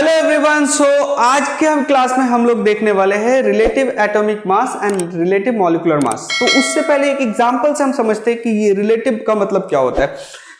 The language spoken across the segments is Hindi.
Hello everyone. सो आज के हम क्लास में हम लोग देखने वाले हैं relative atomic mass and relative molecular mass. तो उससे पहले एक एग्जांपल से हम समझते हैं कि ये रिलेटिव का मतलब क्या होता है।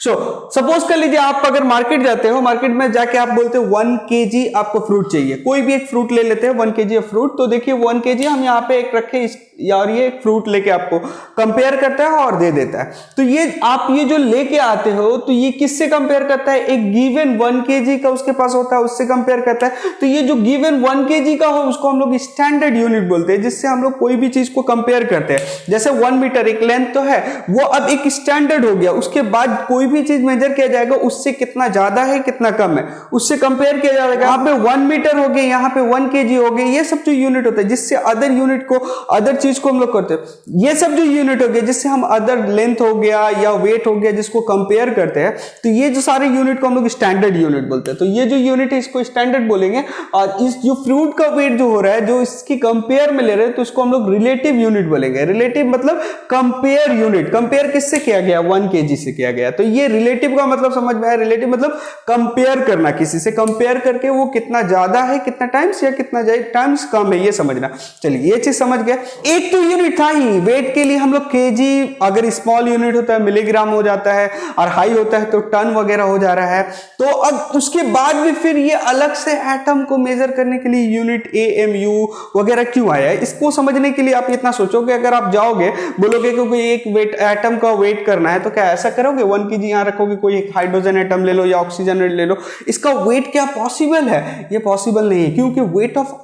सपोज कर लीजिए आप अगर मार्केट जाते हो, मार्केट में जाके आप बोलते हो 1 kg आपको फ्रूट चाहिए, कोई भी एक फ्रूट ले लेते हैं 1 kg ऑफ फ्रूट। तो देखिए 1 kg हम यहाँ पे एक रखे और ये एक फ्रूट लेके आपको कंपेयर करता है और दे देता है। तो ये आप ये जो लेके आते हो तो ये किससे कंपेयर करता है? एक गिवन 1 kg का उसके पास होता है, उससे कंपेयर करता है। तो ये जो गिवन 1 kg का हो उसको हम लोग स्टैंडर्ड यूनिट बोलते हैं, जिससे हम लोग कोई भी चीज को कंपेयर करते हैं। जैसे 1 मीटर एक लेंथ तो है, वो अब एक स्टैंडर्ड हो गया। उसके बाद कोई भी चीज मेजर किया जाएगा उससे कितना ज्यादा है कितना कम है उससे कंपेयर किया जाएगा। यहाँ पे 1 मीटर हो गए, यहाँ पे 1 kg हो गए, ये सब जो यूनिट होता है जिससे अदर यूनिट को अदर चीज को हम लोग करते हैं। ये सब जो यूनिट हो गए जिससे हम अदर लेंथ हो गया या वेट हो गया जिसको कंपेयर करते हैं, तो ये जो सारे यूनिट को हम लोग स्टैंडर्ड यूनिट बोलते हैं। तो ये जो यूनिट है इसको स्टैंडर्ड बोलेंगे। और इस जो फ्रूट का वेट जो हो रहा है जो इसकी कंपेयर में ले रहे हैं तो इसको हम लोग रिलेटिव यूनिट बोलेंगे। रिलेटिव मतलब कंपेयर यूनिट। कंपेयर किससे किया गया? 1 kg से किया गया। तो ये रिलेटिव का मतलब समझ में आया। रिलेटिव मतलब कंपेयर करना, किसी से कंपेयर करके वो कितना ज्यादा है कितना टाइम्स या कितना टाइम्स कम है ये समझना। चलिए ये चीज समझ गए। एक तो यूनिट था ही वेट के लिए हम लोग kg, अगर स्मॉल यूनिट होता है मिलीग्राम हो जाता है और हाई होता है तो टन वगैरह हो जा रहा है। तो अब उसके बाद भी फिर ये अलग से एटम को मेजर करने के लिए यूनिट AMU वगैरह क्यों आया है, इसको समझने के लिए आप इतना सोचोगे। अगर आप जाओगे बोलोगे क्योंकि एक वेट एटम का वेट करना है तो क्या ऐसा करोगे 1 kg यहां रखोगे, कोई एक हाइड्रोजन एटम ले लो या ऑक्सीजन ले लो, इसका वेट क्या पॉसिबल है? ये पॉसिबल नहीं है, क्योंकि वेट ऑफ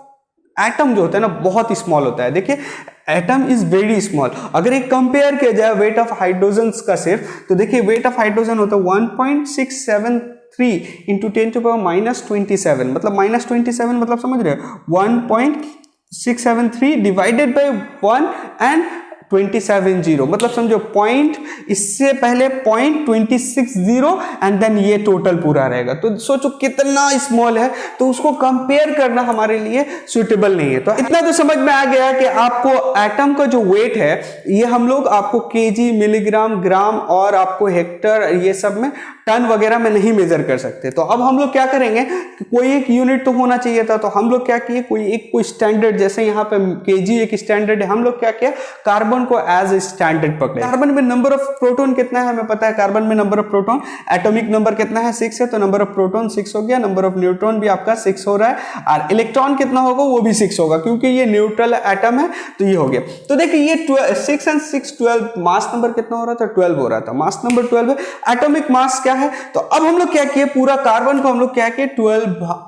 एटम जो होता है ना बहुत स्मॉल होता है। देखिए एटम इज वेरी स्मॉल। अगर एक कंपेयर किया जाए वेट ऑफ हाइड्रोजन का सिर्फ, तो देखिए वेट ऑफ हाइड्रोजन होता है 1.673 इंटू 10⁻⁻27। मतलब -27 मतलब समझ रहे हो 1.673 डिवाइडेड बाई 1 एंड 270 मतलब समझो पॉइंट, इससे पहले 0.260 एंड देन ये टोटल पूरा रहेगा। तो सोचो कितना स्मॉल है, तो उसको कंपेयर करना हमारे लिए सुटेबल नहीं है। तो इतना तो समझ में आ गया कि आपको एटम का जो वेट है ये हम लोग आपको kg, मिलीग्राम, ग्राम और आपको हेक्टर ये सब में टन वगैरह में नहीं मेजर कर सकते। तो अब हम लोग क्या करेंगे कि कोई एक यूनिट तो होना चाहिए था। तो हम लोग क्या किए, कोई स्टैंडर्ड, जैसे यहाँ पे kg एक स्टैंडर्ड है, हम लोग क्या किया कार्बन को एज ए स्टैंडर्ड पकड़े। कार्बन में नंबर ऑफ प्रोटॉन कितना है हमें पता है। कार्बन में number of proton, atomic number कितना है 6 है, तो नंबर ऑफ प्रोटॉन 6 हो गया। नंबर ऑफ न्यूट्रॉन भी आपका 6 हो रहा है और इलेक्ट्रॉन कितना होगा वो भी 6 होगा, क्योंकि ये न्यूट्रल एटम है तो ये हो गया। तो देखिए ये 6 and 6 12, मास नंबर कितना हो रहा था 12 हो रहा था, मास नंबर 12 है। एटॉमिक मास क्या है? तो अब हम लोग क्या किए, पूरा कार्बन को हम लोग क्या किए 12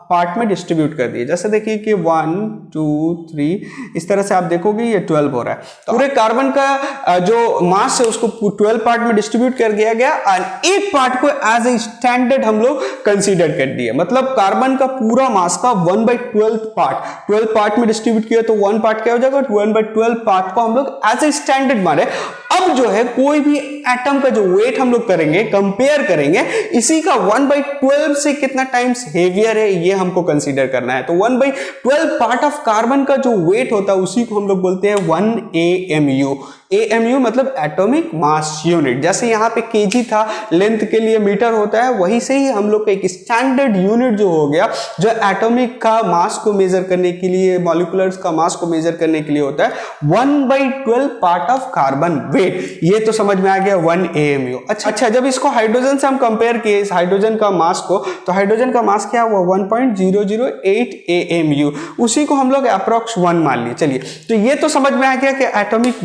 पार्ट में डिस्ट्रीब्यूट कर दिए। जैसे देखिए कि 1 2 3 इस तरह से आप देखोगे ये 12 हो रहा है। तो पूरे कार्बन का जो मास है उसको 12 पार्ट में डिस्ट्रीब्यूट कर दिया गया और एक पार्ट को एज ए स्टैंडर्ड हम लोग कंसीडर कर दिए। मतलब कार्बन का पूरा मास का 1/12 पार्ट 12 पार्ट में डिस्ट्रीब्यूट किया तो 1 पार्ट क्या हो जाएगा 1/12 पार्ट को हम लोग एज ए स्टैंडर्ड माने। अब जो है कोई भी एटम का जो वेट हम लोग करेंगे, कंपेयर करेंगे, इसी का 1/12 से कितना टाइम्स हेवियर है ये हमको कंसीडर करना है। तो 1/12 पार्ट ऑफ कार्बन का जो वेट होता है उसी को हम लोग बोलते हैं 1 AMU। AMU मतलब एटॉमिक मास यूनिट। जैसे यहाँ पे kg था, लेंथ के लिए मीटर होता है, वही से ही हम लोग का एक स्टैंडर्ड यूनिट जो हो गया जो एटॉमिक का मास को मेजर करने के लिए, मॉलिक्यूलर्स का मास को मेजर करने के लिए होता है 1/12 पार्ट ऑफ कार्बन वेट। ये तो समझ में आ गया 1 AMU। अच्छा, जब इसको हाइड्रोजन से हम कंपेयर किए इस हाइड्रोजन का मास को, तो हाइड्रोजन का मास क्या हुआ 1.008 AMU। उसी को हम लोग अप्रॉक्स 1 मान लिए। चलिए तो ये तो समझ में आ गया कि एटॉमिक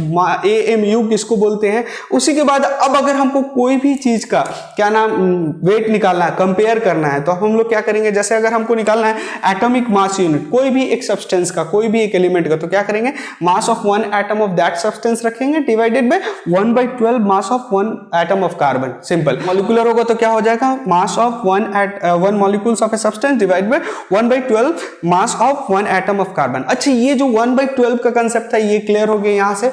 AMU किसको बोलते हैं। उसी के बाद अब अगर हमको कोई भी चीज का क्या नाम वेट निकालना है, कंपेयर करना है, तो हम लोग क्या करेंगे, जैसे अगर हमको निकालना है एटॉमिक मास यूनिट कोई भी एक सब्सटेंस का, कोई भी एक एलिमेंट का, तो क्या करेंगे mass of 1 atom of that substance रखेंगे divided by 1/12 mass of 1 atom of carbon. Simple. Molecular होगा तो क्या हो जाएगा mass of 1 molecules of a substance divide by 1/12 mass of 1 atom of carbon. अच्छा ये जो 1/12 का कांसेप्ट था ये क्लियर हो गया यहाँ से।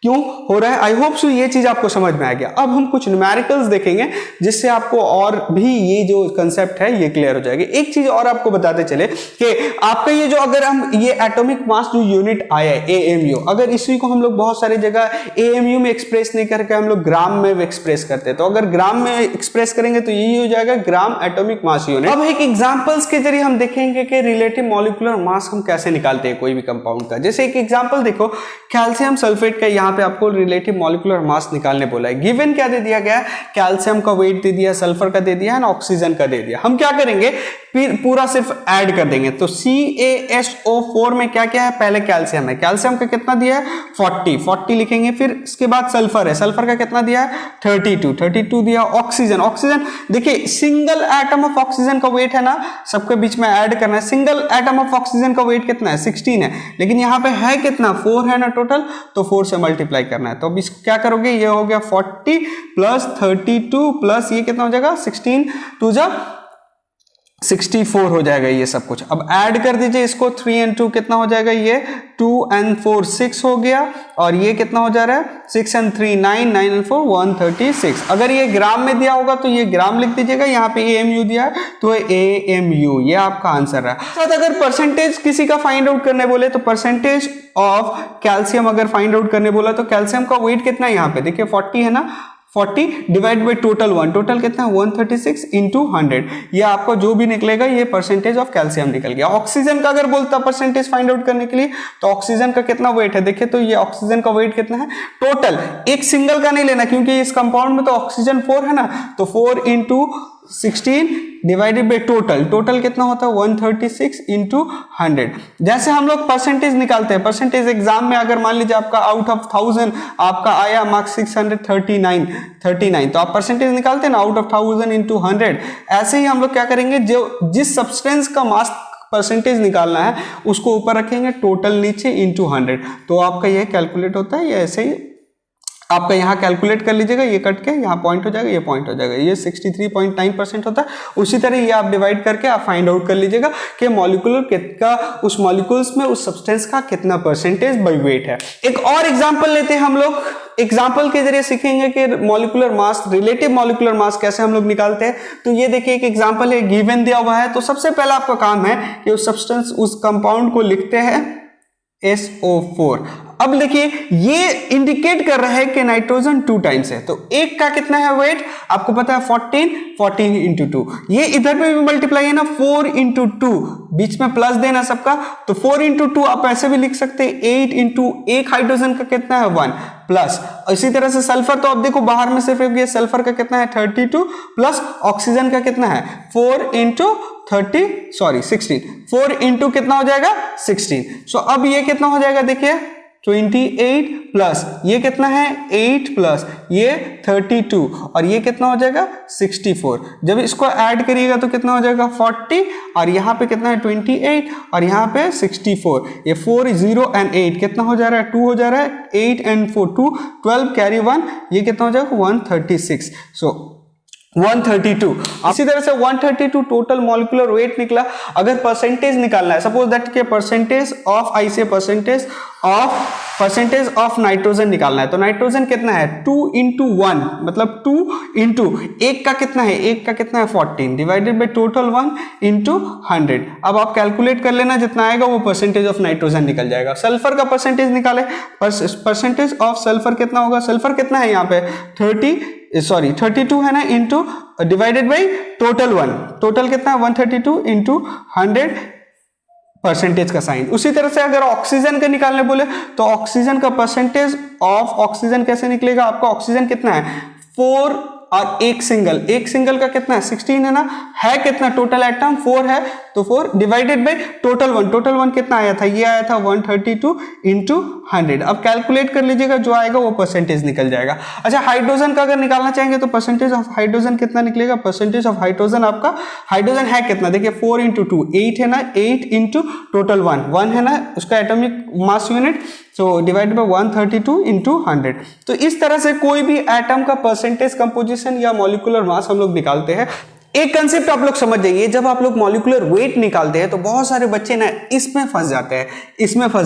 क्यों हो रहा है। आई होप सो ये चीज आपको समझ में आ गया। अब हम कुछ न्यूमेरिकल्स देखेंगे जिससे आपको और भी ये जो कंसेप्ट है ये क्लियर हो जाएगी। एक चीज और आपको बताते चले कि आपका ये जो अगर हम ये एटॉमिक मास जो यूनिट आया है AMU, अगर इसी को हम लोग बहुत सारी जगह AMU में एक्सप्रेस नहीं करके हम लोग ग्राम में एक्सप्रेस करते हैं, तो अगर ग्राम में एक्सप्रेस करेंगे तो यही हो जाएगा ग्राम एटॉमिक मास यूनिट। अब एक एग्जांपल्स के जरिए हम देखेंगे कि रिलेटिव मॉलिक्यूलर मास हम कैसे निकालते हैं कोई भी कंपाउंड का। जैसे एक एग्जांपल देखो, कैल्शियम सल्फेट का यहाँ पे आपको रिलेटिव मॉलिक्यूलर मास निकालने बोला है। गिवन क्या दे दिया गया है, कैल्शियम का वेट दे दिया, सल्फर का दे दिया है, ऑक्सीजन का दे दिया। हम क्या करेंगे, फिर पूरा सिर्फ ऐड कर देंगे। तो CaSO4 में क्या क्या है, पहले कैल्शियम है, कैल्शियम का कितना दिया है 40 लिखेंगे। फिर इसके बाद सल्फर है, सल्फर का कितना दिया है 32 दिया। ऑक्सीजन देखिए सिंगल एटम ऑफ ऑक्सीजन का वेट है ना, सबके बीच में ऐड करना है। सिंगल एटम ऑफ ऑक्सीजन का वेट कितना है 16 है, लेकिन यहाँ पे है कितना 4 है ना टोटल, तो 4 से मल्टीप्लाई करना है। तो अब इसको क्या करोगे, ये हो गया 40 प्लस 32 प्लस ये कितना हो जाएगा 16 2 जा 64 हो जाएगा ये सब कुछ। अब ऐड कर दीजिए इसको, 3 and 2 कितना हो जाएगा, ये 2 and 4 6 हो गया, और ये कितना हो जा रहा है 6 and 3 9 9 and 4 136। अगर ये ग्राम में दिया होगा तो ये ग्राम लिख दीजिएगा, यहाँ पे AMU दिया है तो AMU ये आपका आंसर है। साथ अगर परसेंटेज किसी का फाइंड आउट करने बोले तो परसेंटेज ऑफ कैल्शियम अगर फाइंड आउट करने बोला तो कैल्शियम का वेट कितना है, यहाँ पे देखिए 40 है ना, 40 डिवाइड बाई टोटल कितना है 136 इंटू 100, ये आपको जो भी निकलेगा ये परसेंटेज ऑफ कैल्शियम निकल गया। ऑक्सीजन का अगर बोलता परसेंटेज फाइंड आउट करने के लिए तो ऑक्सीजन का कितना वेट है, देखिए तो ये ऑक्सीजन का वेट कितना है टोटल, एक सिंगल का नहीं लेना क्योंकि इस कंपाउंड में तो ऑक्सीजन 4 है ना, तो 4 इंटू 16 डिवाइडेड बाई टोटल कितना होता है 136 इंटू 100। जैसे हम लोग परसेंटेज निकालते हैं, परसेंटेज एग्जाम में अगर मान लीजिए आपका आउट ऑफ 1000 आपका आया मार्क्स 639 तो आप परसेंटेज निकालते हैं ना आउट ऑफ 1000 इंटू 100। ऐसे ही हम लोग क्या करेंगे, जो जिस सब्सटेंस का मास परसेंटेज निकालना है उसको ऊपर रखेंगे, टोटल नीचे इंटू 100, तो आपका यह कैलकुलेट होता है। ये ऐसे ही आपका यहाँ कैलकुलेट कर लीजिएगा, ये कट के यहाँ पॉइंट हो जाएगा, ये पॉइंट हो जाएगा, ये 63.9% होता है। उसी तरह ये आप डिवाइड करके आप फाइंड आउट कर लीजिएगा कि मॉलिक्यूलर का उस मॉलिक्यूल्स में उस सब्सटेंस का कितना परसेंटेज बाय वेट है। एक और एग्जांपल लेते हैं हम लोग, एग्जाम्पल के जरिए सीखेंगे कि molecular mass, relative molecular mass कैसे हम लोग निकालते हैं। तो ये देखिए एक एग्जांपल है, गिवन दिया हुआ है, तो सबसे पहला आपका काम है कि उस सब्सटेंस उस कंपाउंड को लिखते हैं SO4। अब देखिए ये इंडिकेट कर रहा है कि नाइट्रोजन 2 टाइम्स है, तो एक का कितना है वेट आपको पता है 14 इंटू 2, ये इधर पे भी मल्टीप्लाई है ना 4 इंटू 2, बीच में प्लस देना सबका, तो 4 इंटू 2 आप ऐसे भी लिख सकते हैं 8 इंटू एक हाइड्रोजन का कितना है 1 प्लस। इसी तरह से सल्फर, तो अब देखो बाहर में सिर्फ ये सल्फर का कितना है 32 प्लस ऑक्सीजन का कितना है 4 इंटू 16, 4 इंटू कितना हो जाएगा 16। सो अब ये कितना हो जाएगा देखिए 28 प्लस ये कितना है 8 प्लस ये 32 और ये कितना हो जाएगा 64। जब इसको ऐड करिएगा तो कितना हो जाएगा 40 और यहाँ पे कितना है 28 और यहाँ पे 64। ये 4 0 and 8 कितना हो जा रहा है 2 हो जा रहा है, 8 and 4 2 12 कैरी 1, ये कितना हो जाएगा 136। सो 132। इसी तरह से 132 टोटल मॉलिक्यूलर वेट निकला। अगर परसेंटेज निकालना है, सपोज दैट के परसेंटेज ऑफ नाइट्रोजन निकालना है, तो नाइट्रोजन कितना है 2 इंटू 1 मतलब 2 इंटू एक का कितना है 14 डिवाइडेड बाई टोटल 1 इंटू 100। अब आप कैलकुलेट कर लेना, जितना आएगा वो परसेंटेज ऑफ नाइट्रोजन निकल जाएगा। सल्फर का परसेंटेज निकाले, परसेंटेज ऑफ सल्फर कितना होगा, सल्फर कितना है यहाँ पे 32 है ना, into divided by total 1, total कितना है 132 इंटू 100 परसेंटेज का साइन। उसी तरह से अगर ऑक्सीजन का निकालने बोले तो ऑक्सीजन का परसेंटेज ऑफ ऑक्सीजन कैसे निकलेगा, आपका ऑक्सीजन कितना है 4 और एक सिंगल का कितना है 16 है ना, है कितना टोटल एटम 4 है, तो 4 डिवाइडेड बाई टोटल 1 कितना आया था, ये आया था 132 इंटू 100। अब कैलकुलेट कर लीजिएगा, जो आएगा वो परसेंटेज निकल जाएगा। अच्छा हाइड्रोजन का अगर निकालना चाहेंगे तो परसेंटेज ऑफ हाइड्रोजन कितना निकलेगा, परसेंटेज ऑफ हाइड्रोजन आपका, हाइड्रोजन है कितना देखिए 4 इंटू 2 8 है ना, 8 इंटू टोटल 1 है ना उसका atomic mass unit, so divided by 132 into 100। तो इस तरह से कोई भी एटम का परसेंटेज कंपोजिशन या मॉलिक्यूलर मास हम लोग निकालते हैं। एक कंसेप्ट आप लोग समझ जाइए, जब आप लोग मॉलिक्यूलर वेट निकालते हैं तो बहुत सारे बच्चे ना इसमें फंस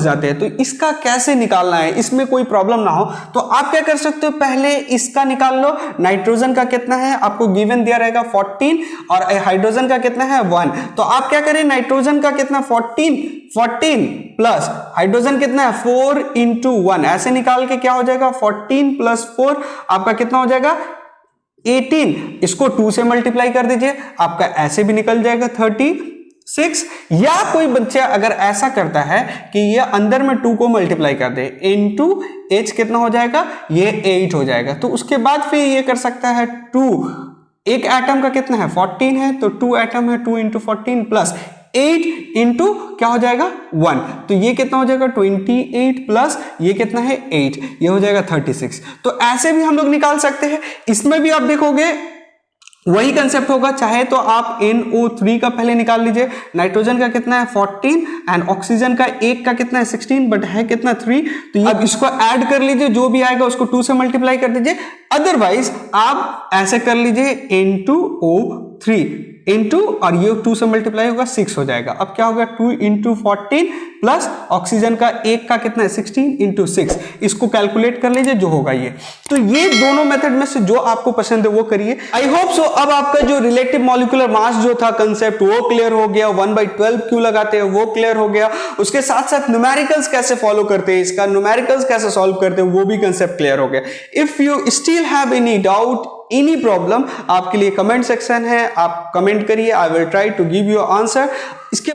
जाते हैं, तो इसका कैसे निकालना है, इसमें कोई प्रॉब्लम ना हो तो आप क्या कर सकते हो, पहले इसका निकाल लो। नाइट्रोजन का कितना है आपको गिवन दिया रहेगा 14 और हाइड्रोजन का कितना है 1, तो आप क्या करें, नाइट्रोजन का कितना 14 प्लस हाइड्रोजन कितना है 4 इंटू 1, ऐसे निकाल के क्या हो जाएगा 14 प्लस 4 आपका कितना हो जाएगा 18, इसको 2 से मल्टीप्लाई कर दीजिए, आपका ऐसे भी निकल जाएगा 36। या कोई बच्चा अगर ऐसा करता है कि ये अंदर में 2 को मल्टीप्लाई कर दे, इनटू h कितना हो जाएगा, ये 8 हो जाएगा। तो उसके बाद फिर ये कर सकता है 2, एक एटम का कितना है 14 है, तो 2 एटम है, 2 इंटू 14 प्लस 8 इंटू क्या हो जाएगा 1, तो ये कितना हो जाएगा 28 प्लस ये कितना है 8, ये हो जाएगा 36। तो ऐसे भी हम लोग निकाल सकते हैं। इसमें भी आप देखोगे वही कंसेप्ट होगा, चाहे तो आप NO3 का पहले निकाल लीजिए, नाइट्रोजन का कितना है 14 एंड ऑक्सीजन का एक का कितना है 16 बट है कितना 3, तो अब इसको ऐड कर लीजिए, जो भी आएगा उसको 2 से मल्टीप्लाई कर दीजिए। अदरवाइज आप ऐसे कर लीजिए N2O3 इंटू और ये 2 से मल्टीप्लाई होगा 6 हो जाएगा। अब क्या होगा 2 इंटू 14 प्लस ऑक्सीजन का एक का कितना है 16 इंटू 6, इसको कैलकुलेट कर लीजिए जो होगा ये। तो ये दोनों मेथड में से जो आपको पसंद है वो करिए। आई होप सो अब आपका जो रिलेटिव मॉलिक्यूलर मास जो था कंसेप्ट वो क्लियर हो गया, 1/12 क्यों लगाते हैं वो क्लियर हो गया, उसके साथ साथ न्यूमेरिकल्स कैसे फॉलो करते हैं, इसका न्यूमेरिकल्स कैसे सॉल्व करते हैं वो भी कंसेप्ट क्लियर हो गया। If you still have any doubt any problem, आपके लिए कमेंट सेक्शन है, आप कमेंट करिए, I will try to give you answer. इसके